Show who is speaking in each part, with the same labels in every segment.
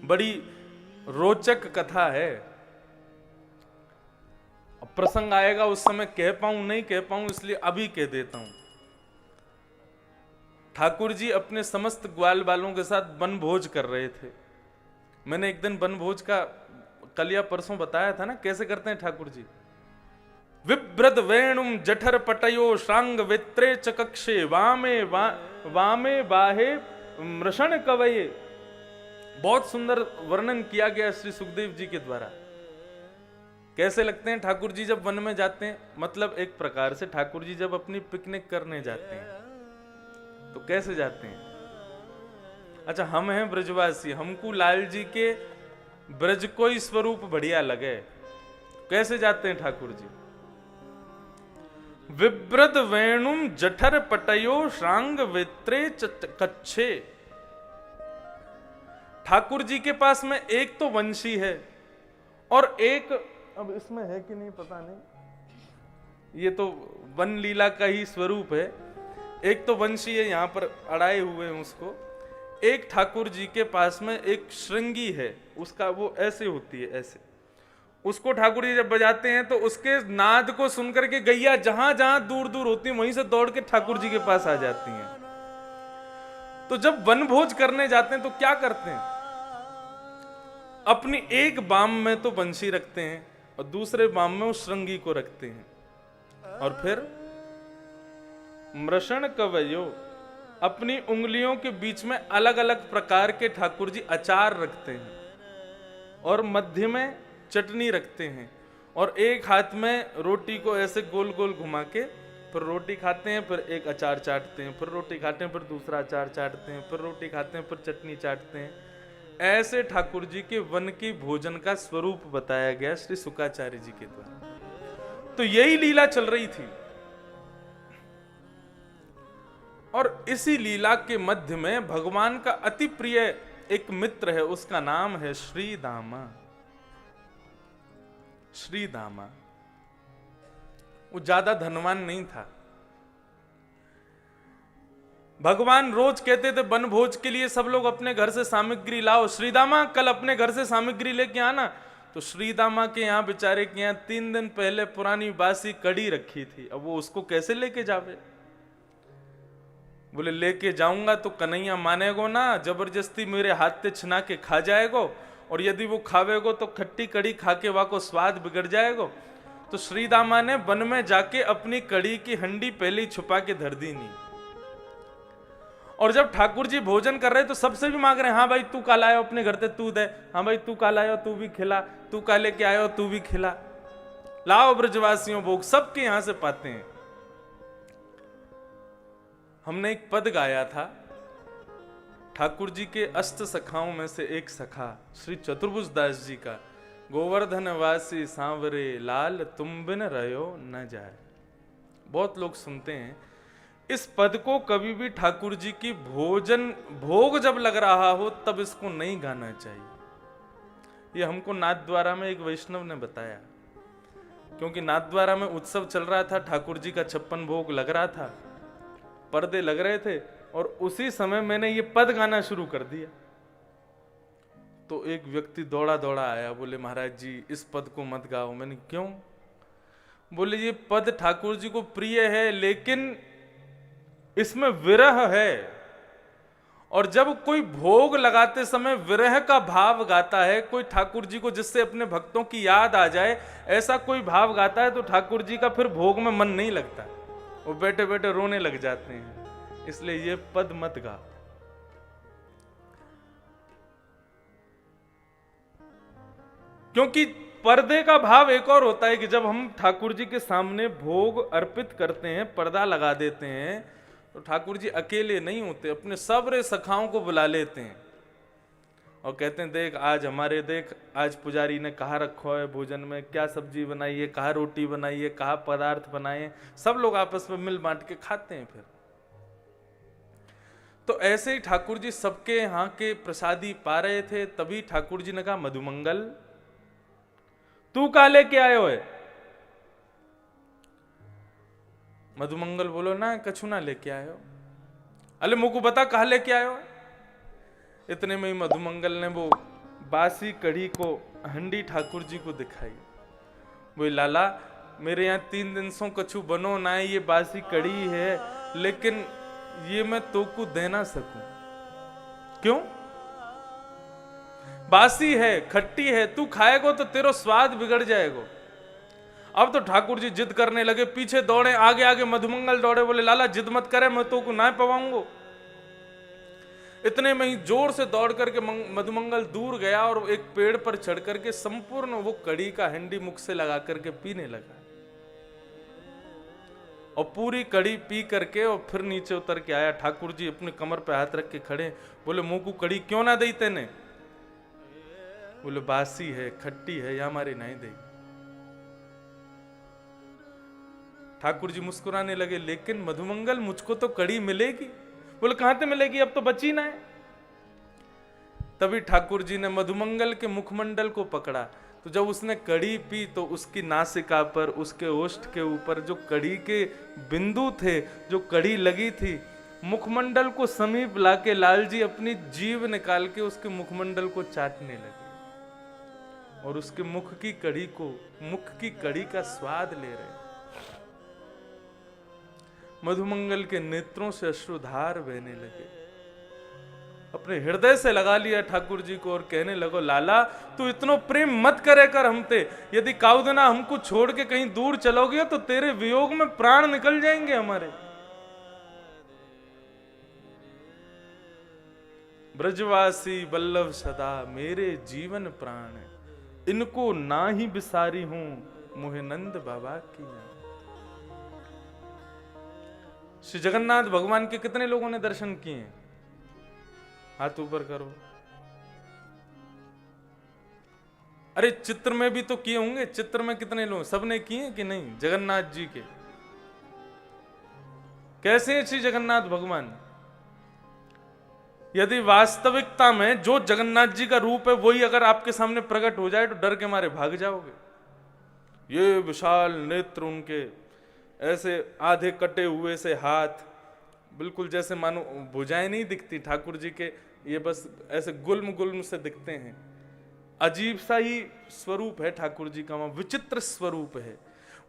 Speaker 1: बड़ी रोचक कथा है। अब प्रसंग आएगा उस समय कह पाऊं नहीं कह पाऊं, इसलिए अभी कह देता हूं। ठाकुर जी अपने समस्त ग्वाल बालों के साथ वन भोज कर रहे थे। मैंने एक दिन वन भोज का कल या परसों बताया था ना, कैसे करते हैं ठाकुर जी। विभ्रद वेणुम जठर पटयो श्रांग वित्रे चकक्षे वामे बाहे मृषण कवये। बहुत सुंदर वर्णन किया गया श्री सुखदेव जी के द्वारा। कैसे लगते हैं ठाकुर जी जब वन में जाते हैं, मतलब एक प्रकार से ठाकुर जी जब अपनी पिकनिक करने जाते हैं तो कैसे जाते हैं। अच्छा, हम हैं ब्रजवासी, हमको लाल जी के ब्रज को ही स्वरूप बढ़िया लगे। कैसे जाते हैं ठाकुर जी। विब्रद वेणुम जठर पटयो श्रांग वित्रे कच्छे। ठाकुर जी के पास में एक तो वंशी है और एक, अब इसमें है कि नहीं पता नहीं, ये तो वन लीला का ही स्वरूप है। एक तो वंशी है, यहां पर अड़ाए हुए हैं उसको। एक ठाकुर जी के पास में एक श्रृंगी है, उसका वो ऐसे होती है, ऐसे। उसको ठाकुर जी जब बजाते हैं तो उसके नाद को सुनकर के गैया जहां जहां दूर दूर होती है वहीं से दौड़ के ठाकुर जी के पास आ जाती हैं। तो जब वन भोज करने जाते हैं तो क्या करते हैं, अपनी एक बाम में तो बंशी रखते हैं और दूसरे बाम में उस श्रृंगी को रखते हैं, और फिर मृषण कवयो, अपनी उंगलियों के बीच में अलग अलग प्रकार के ठाकुर जी अचार रखते हैं और मध्य में चटनी रखते हैं, और एक हाथ में रोटी को ऐसे गोल गोल घुमा के फिर रोटी खाते हैं, फिर एक अचार चाटते हैं, फिर रोटी खाते हैं, फिर दूसरा अचार चाटते हैं, फिर रोटी खाते हैं, फिर चटनी चाटते हैं। ऐसे ठाकुर जी के वन की भोजन का स्वरूप बताया गया श्री शुकाचार्य जी के द्वारा। तो यही लीला चल रही थी, और इसी लीला के मध्य में भगवान का अति प्रिय एक मित्र है, उसका नाम है श्री दामा। श्री दामा वो ज्यादा धनवान नहीं था। भगवान रोज कहते थे वन भोज के लिए सब लोग अपने घर से सामग्री लाओ, श्रीदामा कल अपने घर से सामग्री लेके आना। तो श्रीदामा के यहाँ बेचारे के यहाँ 3 दिन पहले पुरानी बासी कड़ी रखी थी, अब वो उसको कैसे लेके जावे। बोले लेके जाऊंगा तो कन्हैया मानेगो ना, जबरदस्ती मेरे हाथ से छिना के खा जाएगो, और यदि वो खावेगो तो खट्टी कड़ी खा के वहां को स्वाद बिगड़ जाएगो। तो श्रीदामा ने वन में जाके अपनी कड़ी की हंडी पहले ही छुपा के धर दी नहीं, और जब ठाकुर जी भोजन कर रहे तो सबसे भी मांग रहे हैं, हाँ भाई तू काल आयो अपने घर से तू दे, हाँ भाई तू काल आयो तू भी खिला, तू काले के आयो तू भी खिला, लाओ ब्रजवासियों भोग, सबके यहां से पाते हैं। हमने एक पद गाया था, ठाकुर जी के अष्ट सखाओं में से एक सखा श्री चतुर्भुज दास जी का, गोवर्धन वासी सांवरे लाल तुम बिन रहो न जाए। बहुत लोग सुनते हैं इस पद को, कभी भी ठाकुर जी की भोग जब लग रहा हो तब इसको नहीं गाना चाहिए। ये हमको नाथद्वारा में एक वैष्णव ने बताया, क्योंकि नाथद्वारा में उत्सव चल रहा था, ठाकुर जी का 56 भोग लग रहा था, पर्दे लग रहे थे, और उसी समय मैंने ये पद गाना शुरू कर दिया। तो एक व्यक्ति दौड़ा दौड़ा आया, बोले महाराज जी इस पद को मत गाओ। मैंने क्यों? बोले ये पद ठाकुर जी को प्रिय है, लेकिन इसमें विरह है, और जब कोई भोग लगाते समय विरह का भाव गाता है, कोई ठाकुर जी को जिससे अपने भक्तों की याद आ जाए, ऐसा कोई भाव गाता है, तो ठाकुर जी का फिर भोग में मन नहीं लगता, वो बैठे बैठे रोने लग जाते हैं। इसलिए ये पद मत गा। क्योंकि पर्दे का भाव एक और होता है कि जब हम ठाकुर जी के सामने भोग अर्पित करते हैं, पर्दा लगा देते हैं, तो ठाकुर जी अकेले नहीं होते, अपने सबरे सखाओं को बुला लेते हैं और कहते हैं देख आज पुजारी ने कहा रखो है भोजन में, क्या सब्जी बनाई है, कहा रोटी बनाई है, कहा पदार्थ बनाए, सब लोग आपस में मिल बांट के खाते हैं। फिर तो ऐसे ही ठाकुर जी सबके यहाँ के प्रसादी पा रहे थे, तभी ठाकुर जी ने कहा मधुमंगल तू कहा लेके आयो है। मधुमंगल बोलो ना कछु ना लेके आयो। अरे मुझको बता कहा लेके आयो है। इतने में ही मधुमंगल ने वो बासी कढ़ी को हंडी ठाकुर जी को दिखाई। वो लाला मेरे यहाँ 3 दिन सो कछु बनो ना है, ये बासी कढ़ी है, लेकिन ये मैं तो को दे ना सकूं। क्यों? बासी है, खट्टी है, तू खाएगो तो तेरा स्वाद बिगड़ जाएगा। अब तो ठाकुर जी जिद करने लगे, पीछे दौड़े, आगे आगे मधुमंगल दौड़े। बोले लाला जिद मत करे, मैं तो को ना पवाऊंगा। इतने में ही जोर से दौड़ करके मधुमंगल दूर गया और एक पेड़ पर चढ़ करके संपूर्ण वो कड़ी का हंडी मुख से लगा करके पीने लगा, और पूरी कड़ी पी करके और फिर नीचे उतर के आया। ठाकुर जी अपने कमर पे हाथ रख के खड़े, बोले मुंह को कड़ी क्यों ना दी तेने? बोले बासी है, खट्टी है, या हमारी नहीं दी। ठाकुर जी मुस्कुराने लगे, लेकिन मधुमंगल मुझको तो कड़ी मिलेगी। बोले कहां से मिलेगी, अब तो बची ना है। तभी ठाकुर जी ने मधुमंगल के मुखमंडल को पकड़ा, तो जब उसने कड़ी पी तो उसकी नासिका पर, उसके ओष्ठ के ऊपर जो कड़ी के बिंदु थे, जो कड़ी लगी थी, मुखमंडल को समीप लाके लाल जी अपनी जीभ निकाल के उसके मुखमंडल को चाटने लगे और उसके मुख की कड़ी का स्वाद ले रहे। मधुमंगल के नेत्रों से अश्रुधार बहने लगे। अपने हृदय से लगा लिया ठाकुर जी को और कहने लगो, लाला तू इतना प्रेम मत करे कर हमते। यदि काउदना हमको छोड़ के कहीं दूर चलोगे तो तेरे वियोग में प्राण निकल जाएंगे हमारे। ब्रजवासी वल्लभ सदा मेरे जीवन प्राण, इनको ना ही बिसारी हूं मोहे नंद बाबा की। श्री जगन्नाथ भगवान के कितने लोगों ने दर्शन किए? हाथ ऊपर करो। अरे चित्र में भी तो किए होंगे, चित्र में कितने लोग, सबने किए कि नहीं? जगन्नाथ जी के कैसे हैं श्री जगन्नाथ भगवान? यदि वास्तविकता में जो जगन्नाथ जी का रूप है वही अगर आपके सामने प्रकट हो जाए तो डर के मारे भाग जाओगे। ये विशाल नेत्र उनके, ऐसे आधे कटे हुए से हाथ, बिल्कुल जैसे मानो भुजाएं नहीं दिखती ठाकुर जी के, ये बस ऐसे गुल्म गुल्म से दिखते हैं। अजीब सा ही स्वरूप है ठाकुर जी का, वहां विचित्र स्वरूप है।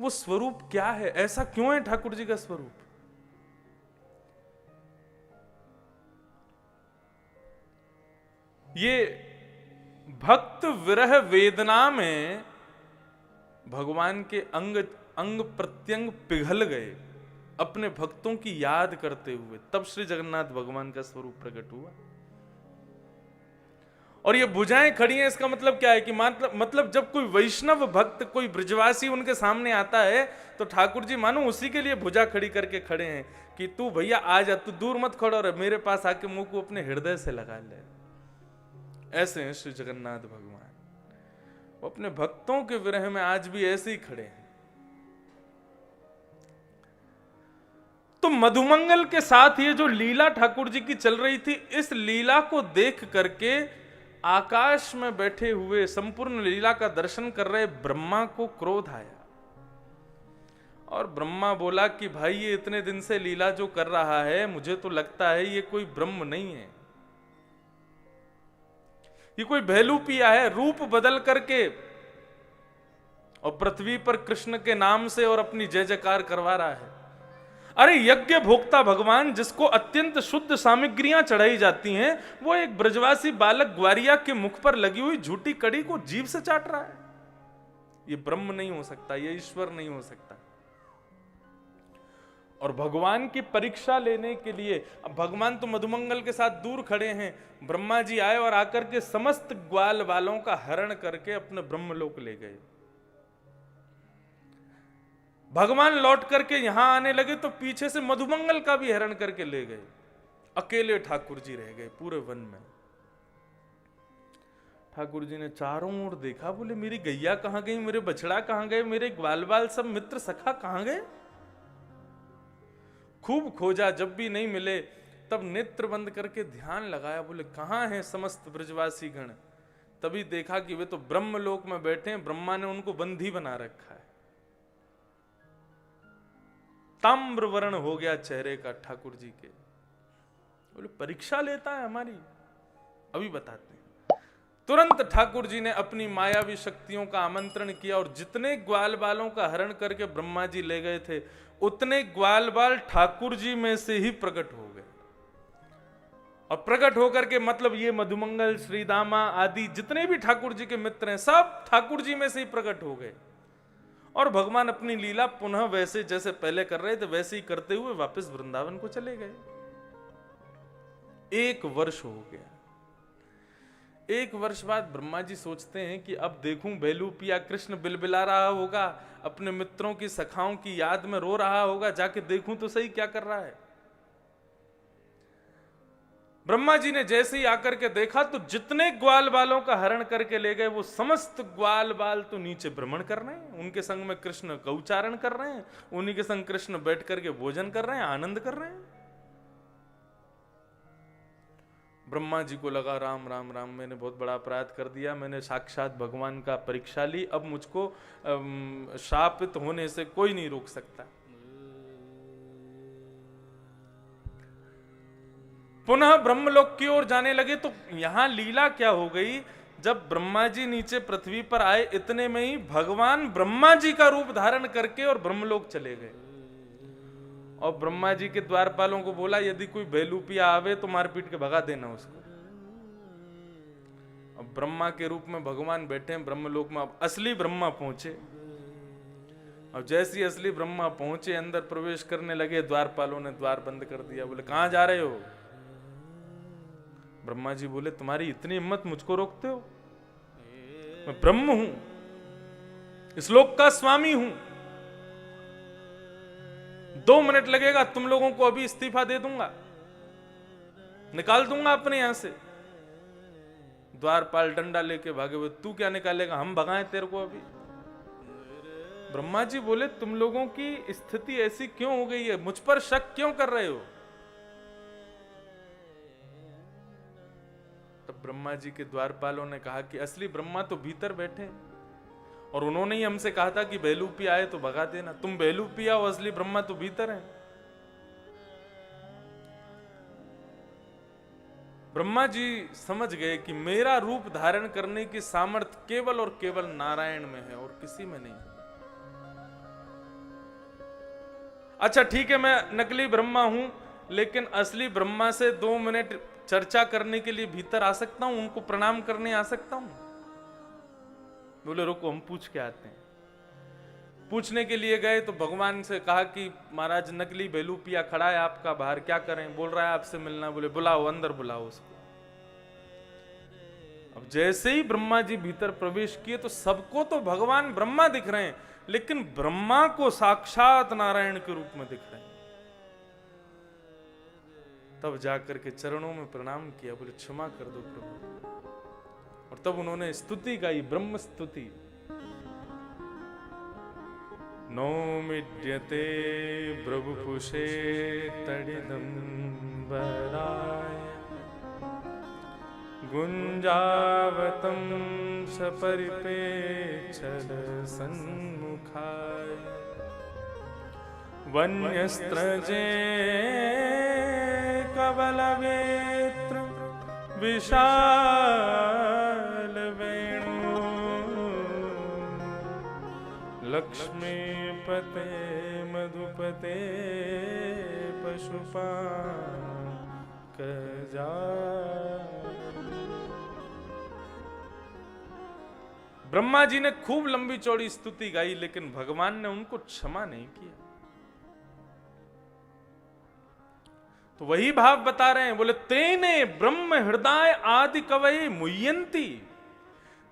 Speaker 1: वो स्वरूप क्या है, ऐसा क्यों है ठाकुर जी का स्वरूप? ये भक्त विरह वेदना में भगवान के अंग प्रत्यंग पिघल गए अपने भक्तों की याद करते हुए, तब श्री जगन्नाथ भगवान का स्वरूप प्रकट हुआ। और ये भुजाएं खड़ी हैं, इसका मतलब क्या है कि मतलब जब कोई वैष्णव भक्त, कोई ब्रजवासी उनके सामने आता है तो ठाकुर जी मानो उसी के लिए भुजा खड़ी करके खड़े हैं कि तू भैया आ जा, तू दूर मत खड़ो और मेरे पास आके मुंह को अपने हृदय से लगा ले। ऐसे हैं श्री जगन्नाथ भगवान, वो अपने भक्तों के विरह में आज भी ऐसे ही खड़े हैं। तो मधुमंगल के साथ ये जो लीला ठाकुर जी की चल रही थी, इस लीला को देख करके आकाश में बैठे हुए संपूर्ण लीला का दर्शन कर रहे ब्रह्मा को क्रोध आया और ब्रह्मा बोला कि भाई ये इतने दिन से लीला जो कर रहा है, मुझे तो लगता है ये कोई ब्रह्म नहीं है, ये कोई भेलूपिया है, रूप बदल करके और पृथ्वी पर कृष्ण के नाम से और अपनी जय जयकार करवा रहा है। अरे यज्ञ भोक्ता भगवान, जिसको अत्यंत शुद्ध सामग्रियां चढ़ाई जाती हैं, वो एक ब्रजवासी बालक ग्वारिया के मुख पर लगी हुई झूठी कड़ी को जीभ से चाट रहा है। ये ब्रह्म नहीं हो सकता, ये ईश्वर नहीं हो सकता। और भगवान की परीक्षा लेने के लिए, अब भगवान तो मधुमंगल के साथ दूर खड़े हैं, ब्रह्मा जी आए और आकर के समस्त ग्वाल वालों का हरण करके अपने ब्रह्मलोक ले गए। भगवान लौट करके यहां आने लगे तो पीछे से मधुमंगल का भी हरण करके ले गए। अकेले ठाकुर जी रह गए पूरे वन में। ठाकुर जी ने चारों ओर देखा, बोले मेरी गैया कहां गई, मेरे बछड़ा कहां गए, मेरे ग्वाल बाल सब मित्र सखा कहां गए। खूब खोजा, जब भी नहीं मिले तब नेत्र बंद करके ध्यान लगाया, बोले कहां हैं समस्त ब्रजवासी गण। तभी देखा कि वे तो ब्रह्मलोक में बैठे हैं, ब्रह्मा ने उनको बंदी बना रखा है। ताम्र वर्ण हो गया चेहरे का ठाकुर जी के। बोले परीक्षा लेता है हमारी, अभी बताते हैं। तुरंत ठाकुर जी ने अपनी मायावी शक्तियों का आमंत्रण किया और जितने ग्वाल बालों का हरण करके ब्रह्मा जी ले गए थे उतने ग्वाल बाल ठाकुर जी में से ही प्रकट हो गए। और प्रकट होकर के मतलब ये मधुमंगल, श्रीदामा आदि जितने भी ठाकुर जी के मित्र हैं सब ठाकुर जी में से ही प्रकट हो गए। और भगवान अपनी लीला पुनः वैसे जैसे पहले कर रहे थे वैसे ही करते हुए वापस वृंदावन को चले गए। 1 वर्ष हो गया। 1 वर्ष बाद ब्रह्मा जी सोचते हैं कि अब देखूं बेलूपिया कृष्ण बिलबिला रहा होगा, अपने मित्रों की सखाओं की याद में रो रहा होगा, जाके देखूं तो सही क्या कर रहा है। ब्रह्मा जी ने जैसे ही आकर के देखा तो जितने ग्वाल बालों का हरण करके ले गए वो समस्त ग्वाल बाल तो नीचे भ्रमण कर रहे हैं, उनके संग में कृष्ण गौचारण कर रहे हैं, उन्हीं के संग कृष्ण बैठ करके भोजन कर रहे हैं, आनंद कर रहे हैं। ब्रह्मा जी को लगा राम राम राम, मैंने बहुत बड़ा अपराध कर दिया, मैंने साक्षात भगवान का परीक्षा ली, अब मुझको शापित होने से कोई नहीं रोक सकता। पुनः ब्रह्मलोक की ओर जाने लगे तो यहां लीला क्या हो गई, जब ब्रह्मा जी नीचे पृथ्वी पर आए इतने में ही भगवान ब्रह्मा जी का रूप धारण करके और ब्रह्मलोक चले गए। और ब्रह्मा जी के द्वारपालों को बोला यदि कोई बेलूपिया आवे तो मार पीट के भगा देना उसको। अब ब्रह्मा के रूप में भगवान बैठे हैं ब्रह्मलोक में। अब असली ब्रह्मा पहुंचे और जैसी असली ब्रह्मा पहुंचे अंदर प्रवेश करने लगे, द्वारपालों ने द्वार बंद कर दिया। बोले कहां जा रहे हो? ब्रह्मा जी बोले तुम्हारी इतनी हिम्मत, मुझको रोकते हो? मैं ब्रह्म हूं, इस लोक का स्वामी हूं, 2 मिनट लगेगा, तुम लोगों को अभी इस्तीफा दे दूंगा, निकाल दूंगा अपने यहां से। द्वारपाल डंडा लेके भागे हुए, तू क्या निकालेगा, हम भगाएं तेरे को अभी? ब्रह्मा जी बोले तुम लोगों की स्थिति ऐसी क्यों हो गई है, मुझ पर शक क्यों कर रहे हो? तब ब्रह्मा जी के द्वारपालों ने कहा कि असली ब्रह्मा तो भीतर बैठे और उन्होंने ही हमसे कहा था कि बेलूपिया आए तो भगा देना। तुम बेलूपिया हो, असली ब्रह्मा तो भीतर है। ब्रह्मा जी समझ गए कि मेरा रूप धारण करने की सामर्थ्य केवल और केवल नारायण में है और किसी में नहीं। अच्छा ठीक है, मैं नकली ब्रह्मा हूं, लेकिन असली ब्रह्मा से 2 मिनट चर्चा करने के लिए भीतर आ सकता हूं, उनको प्रणाम करने आ सकता हूं? बोले रुको हम पूछ के आते हैं। पूछने के लिए गए तो भगवान से कहा कि महाराज नकली बेलूपिया खड़ा है आपका बाहर, क्या करें? बोल रहा है आपसे मिलना। बोले बुलाओ, अंदर बुलाओ उसको। अब जैसे ही ब्रह्मा जी भीतर प्रवेश किए तो सबको तो भगवान ब्रह्मा दिख रहे हैं, लेकिन ब्रह्मा को साक्षात नारायण के रूप में दिख रहे हैं। तब जाकर के चरणों में प्रणाम किया, बोले क्षमा कर दो प्रभु। और तब उन्होंने स्तुति गाई, ब्रह्म स्तुति। नौमिड्यते प्रभुपुषे तडिदम्बराय गुंजावतं सपरिपेक्षल सन्मुखाय वन्यस्त्रजे कवलवेत्र विशाल वेणु लक्ष्मीपते मधुपते पशुपाकजा। ब्रह्मा जी ने खूब लंबी चौड़ी स्तुति गाई, लेकिन भगवान ने उनको क्षमा नहीं किया। तो वही भाव बता रहे हैं। बोले तेने ब्रह्म हृदय आदि कवि मुह्यंती,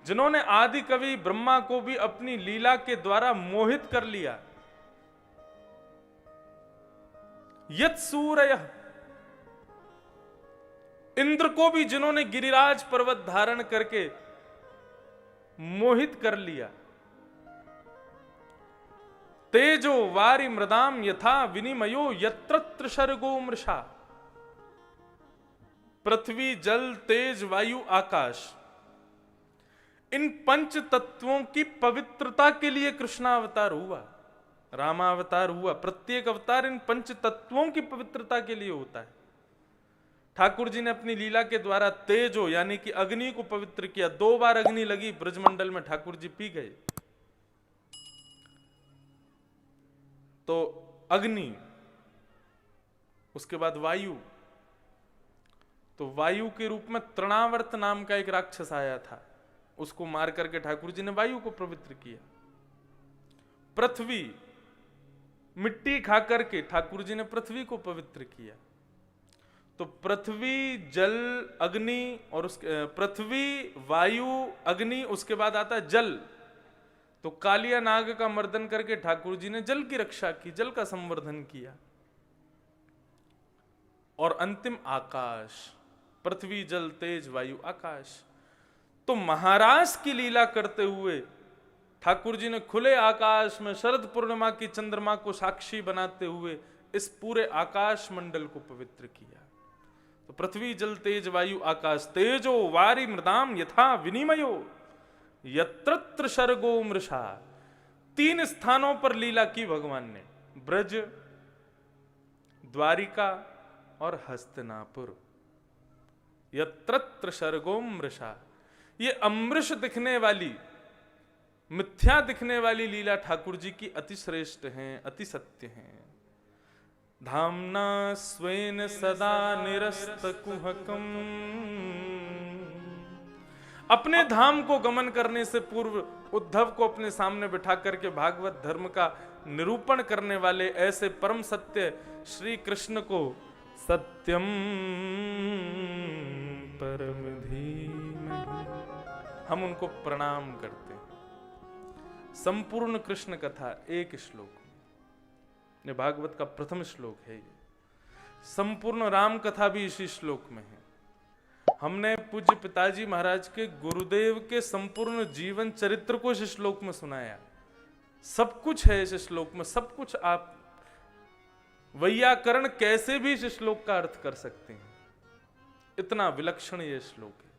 Speaker 1: जिन्होंने आदि कवि ब्रह्मा को भी अपनी लीला के द्वारा मोहित कर लिया। यत् सूरयः, इंद्र को भी जिन्होंने गिरिराज पर्वत धारण करके मोहित कर लिया। तेजो वारि मृदाम यथा विनिमयो यत्र त्रिसर्गो मृषा, पृथ्वी जल तेज वायु आकाश, इन 5 तत्वों की पवित्रता के लिए कृष्णावतार हुआ, रामावतार हुआ। प्रत्येक अवतार इन 5 तत्वों की पवित्रता के लिए होता है। ठाकुर जी ने अपनी लीला के द्वारा तेजो यानी कि अग्नि को पवित्र किया। 2 बार अग्नि लगी ब्रजमंडल में, ठाकुर जी पी गए। तो अग्नि, उसके बाद वायु। तो वायु के रूप में तृणावर्त नाम का एक राक्षस आया था, उसको मार करके ठाकुर जी ने वायु को पवित्र किया। पृथ्वी, मिट्टी खा करके ठाकुर जी ने पृथ्वी को पवित्र किया। तो पृथ्वी, जल, अग्नि और उसके पृथ्वी, वायु, अग्नि, उसके बाद आता है जल। तो कालिया नाग का मर्दन करके ठाकुर जी ने जल की रक्षा की, जल का संवर्धन किया। और अंतिम आकाश, पृथ्वी, जल, तेज, वायु, आकाश। तो महाराज की लीला करते हुए ठाकुर जी ने खुले आकाश में शरद पूर्णिमा की चंद्रमा को साक्षी बनाते हुए इस पूरे आकाश मंडल को पवित्र किया। तो पृथ्वी, जल, तेज, वायु, आकाश। तेजो वारी मृदाम यथा विनिमयो यत्र सर्गो मृषा। 3 स्थानों पर लीला की भगवान ने, ब्रज, द्वारिका और हस्तिनापुर। यत्र सर्गो मृषा, ये अमृष दिखने वाली, मिथ्या दिखने वाली लीला ठाकुर जी की अति श्रेष्ठ हैं, अति सत्य हैं। धामना स्वेन सदा निरस्त कुहकम। अपने धाम को गमन करने से पूर्व उद्धव को अपने सामने बिठा करके भागवत धर्म का निरूपण करने वाले ऐसे परम सत्य श्री कृष्ण को सत्यम परम धीमहि हम उनको प्रणाम करते हैं। संपूर्ण कृष्ण कथा एक श्लोक में, ये भागवत का प्रथम श्लोक है। ये संपूर्ण राम कथा भी इसी श्लोक में है। हमने पूज्य पिताजी महाराज के गुरुदेव के संपूर्ण जीवन चरित्र को इस श्लोक में सुनाया। सब कुछ है इस श्लोक में, सब कुछ। आप वैयाकरण कैसे भी इस श्लोक का अर्थ कर सकते हैं, इतना विलक्षण ये श्लोक है।